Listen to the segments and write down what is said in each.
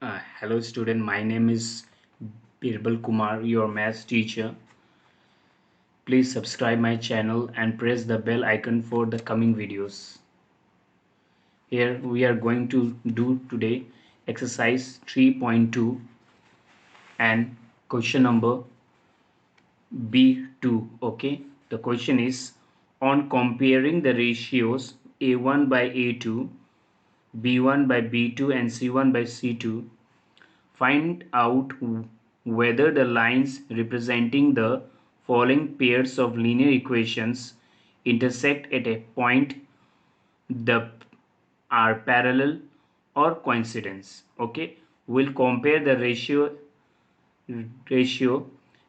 Hello student, my name is Birbal Kumar, your maths teacher. Please subscribe my channel and press the bell icon for the coming videos. Here we are going to do today exercise 3.2 and question number B2. Okay, the question is on comparing the ratios A1 by A2, B1 by B2 and C1 by C2. Find out whether the lines representing the following pairs of linear equations intersect at a point that are parallel or coincidence. Okay, we'll compare the ratio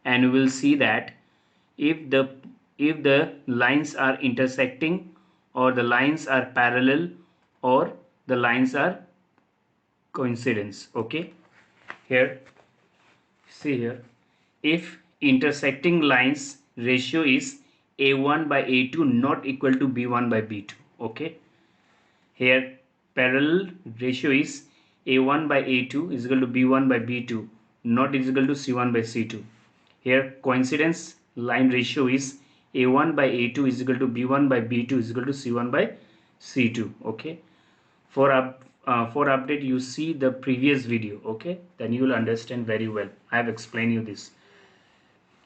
and we'll see that if the lines are intersecting or the lines are parallel or the lines are coincidence. Okay, here see here, if intersecting lines ratio is A1 by A2 not equal to B1 by B2. Okay, here parallel ratio is A1 by A2 is equal to B1 by B2 not is equal to C1 by C2. Here coincidence line ratio is A1 by A2 is equal to B1 by B2 is equal to C1 by C2. Okay, for update you see the previous video. Okay, then you will understand very well. I have explained you this.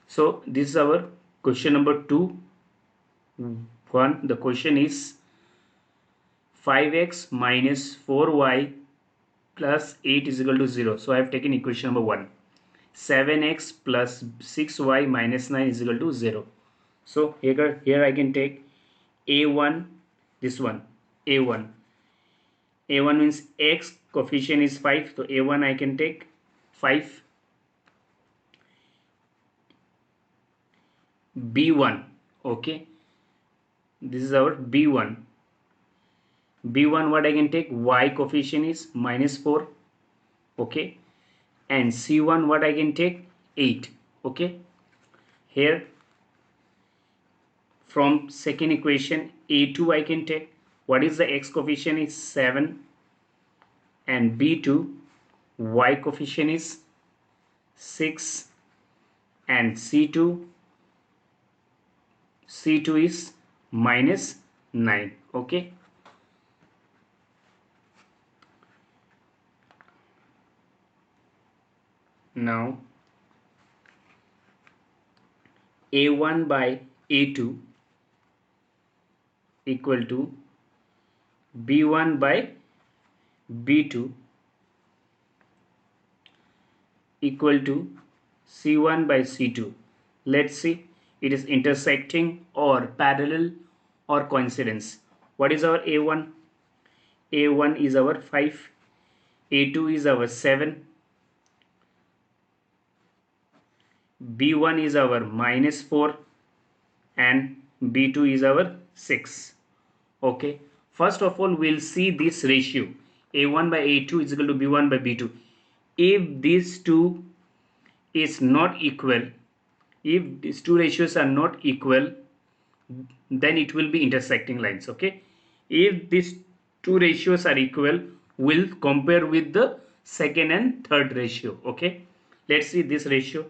So this is our question number 2. The question is 5x minus 4y plus 8 is equal to 0. So I have taken equation number 1. 7x plus 6y minus 9 is equal to 0. So here I can take a1, this one a1 means x coefficient is 5, so a1 I can take 5. b1, okay, this is our b1 what I can take, y coefficient is minus 4, okay, and c1 what I can take, 8. Okay, here from second equation a2 I can take, what is the x coefficient is 7, and b2 y coefficient is 6, and c2 is minus 9. Okay, now a1 by a2 equal to b1 by b2 equal to c1 by c2. Let's see, it is intersecting or parallel or coincidence. What is our a1? a1 is our 5, a2 is our 7, b1 is our minus 4, and b2 is our 6. Okay, first of all we'll see this ratio a1 by a2 is equal to b1 by b2. If these two is not equal, if these two ratios are not equal, then it will be intersecting lines. Okay, if these two ratios are equal, we'll compare with the second and third ratio. Okay, let's see this ratio.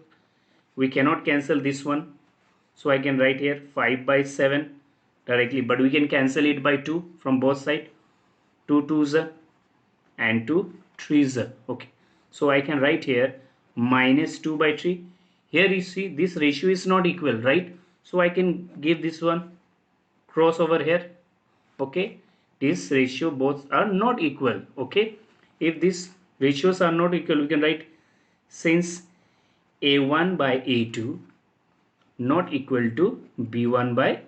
We cannot cancel this one, so I can write here 5 by 7 directly, but we can cancel it by 2 from both sides. 2 2s and 2 3s. Okay, so I can write here minus 2 by 3. Here you see this ratio is not equal, right? So I can give this one cross over here. Okay, this ratio both are not equal. Okay, if these ratios are not equal, we can write since a1 by a2 not equal to b1 by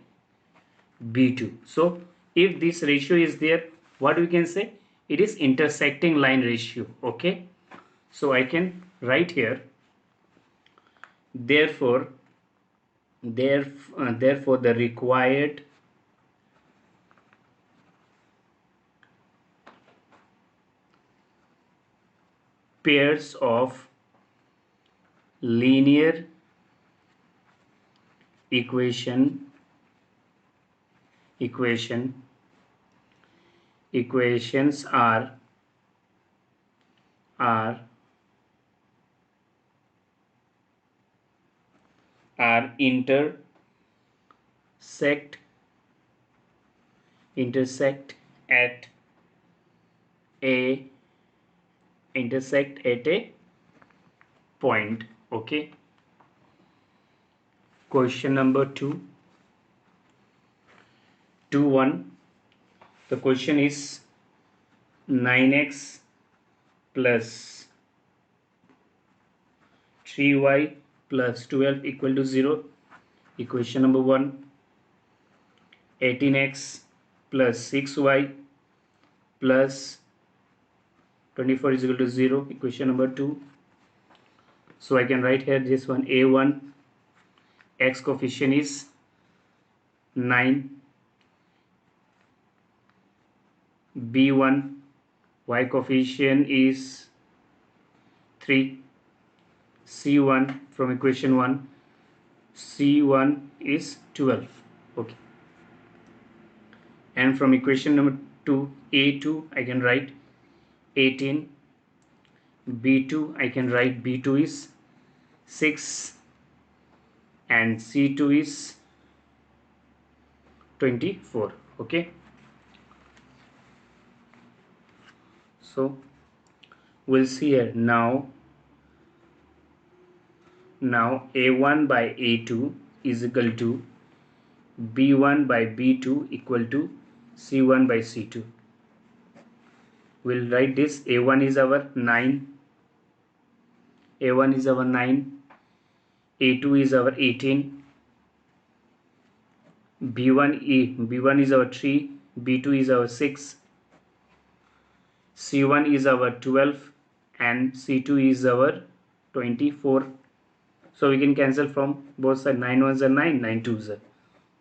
b2. So if this ratio is there, what we can say, it is intersecting line ratio. Okay, so I can write here therefore the required pairs of linear equations are are intersect at a point. Okay. Question number 2 1. The question is 9x plus 3y plus 12 equal to 0. Equation number 1. 18x plus 6y plus 24 is equal to 0. Equation number 2. So I can write here this one. A1, x coefficient is 9, B1, y coefficient is 3, C1 from equation 1, C1 is 12. Okay. And from equation number 2, A2 I can write 18, B2 I can write B2 is 6 and C2 is 24. Okay. So we'll see here now A1 by A2 is equal to B1 by B2 equal to C1 by C2. We'll write this. A1 is our 9, A1 is our 9, A2 is our 18, B1 is our 3, B2 is our 6, C1 is our 12 and C2 is our 24. So we can cancel from both sides. 9 ones are 9, 9 twos are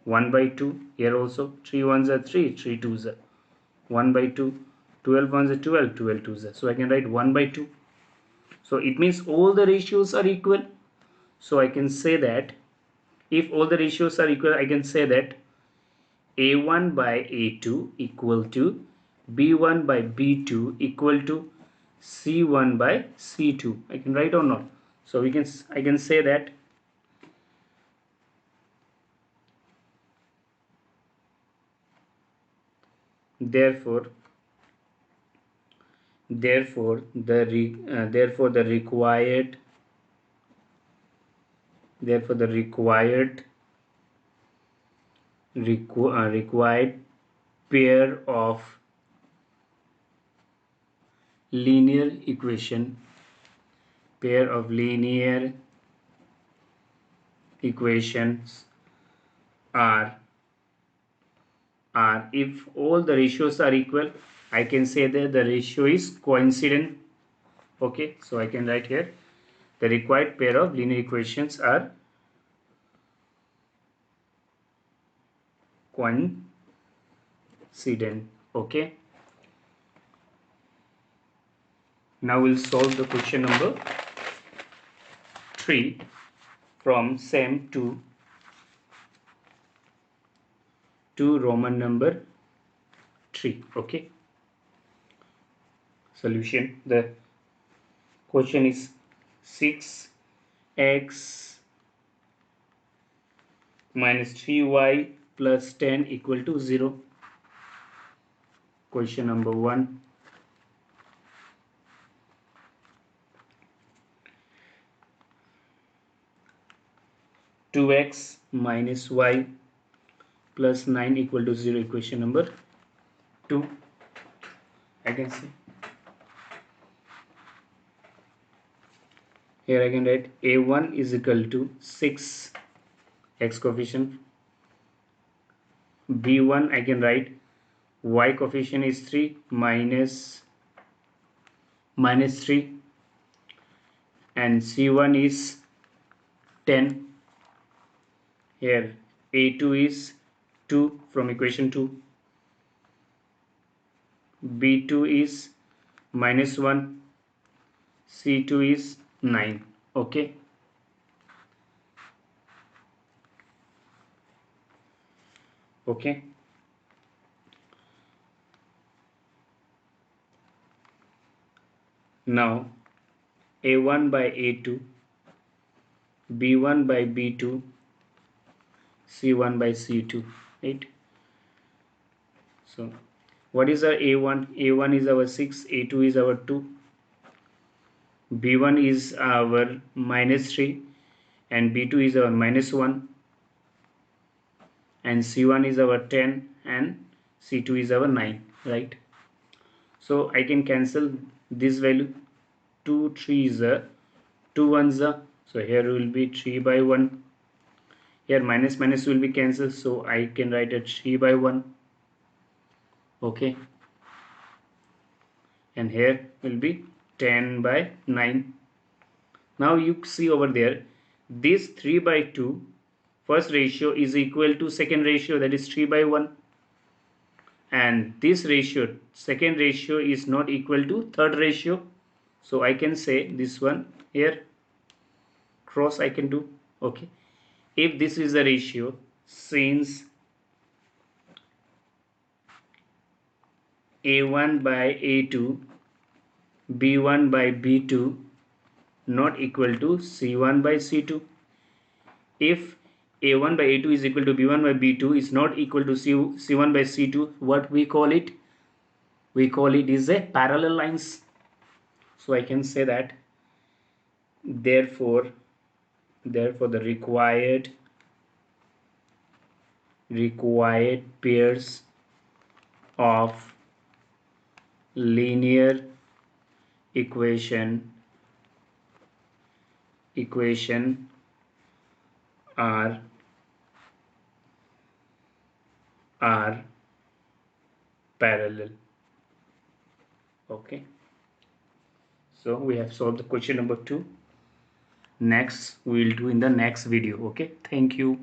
1 by 2. Here also 3 ones are 3, 3 twos are 1 by 2. 12 ones are 12, 12 twos are. So I can write 1 by 2. So it means all the ratios are equal. So I can say that if all the ratios are equal, I can say that A1 by A2 equal to B1 by B2 equal to C1 by C2. I can write or not. So I can say that therefore the required pair of linear equations are if all the ratios are equal, I can say that the ratio is coincident. Okay, so I can write here the required pair of linear equations are coincident. Okay, now we'll solve the question number 3 from same to Roman number 3. Okay, solution. The question is 6x minus 3y plus 10 equal to 0. Question number 1. Two x minus y plus 9 equal to 0. Equation number 2. I can see here I can write A1 is equal to 6 x coefficient, B1 I can write y coefficient is 3 minus 3 and C1 is 10. Here A2 is 2 from equation 2, B2 is minus 1, C2 is 9. Okay, okay. Now A1 by A2, B1 by B2, C1 by C2, right? So what is our A1? A1 is our 6, A2 is our 2, B1 is our -3, and B2 is our -1, and C1 is our 10, and C2 is our 9, right? So I can cancel this value. 2 3s are 2 1s are, so here will be 3 by 1. Here minus minus will be cancelled, so I can write it 3 by 1. Okay, and here will be 10 by 9. Now you see over there, this 3 by 2 first ratio is equal to second ratio, that is 3 by 1, and this ratio second ratio is not equal to third ratio, so I can say this one here cross I can do. Okay, if this is the ratio, since A1 by A2, B1 by B2 not equal to C1 by C2. If A1 by A2 is equal to B1 by B2 is not equal to C1 by C2, what we call it? We call it is a parallel lines. So I can say that therefore the required pairs of linear equation are parallel. Okay, so we have solved the question number 2. Next we will do in the next video. Okay, thank you.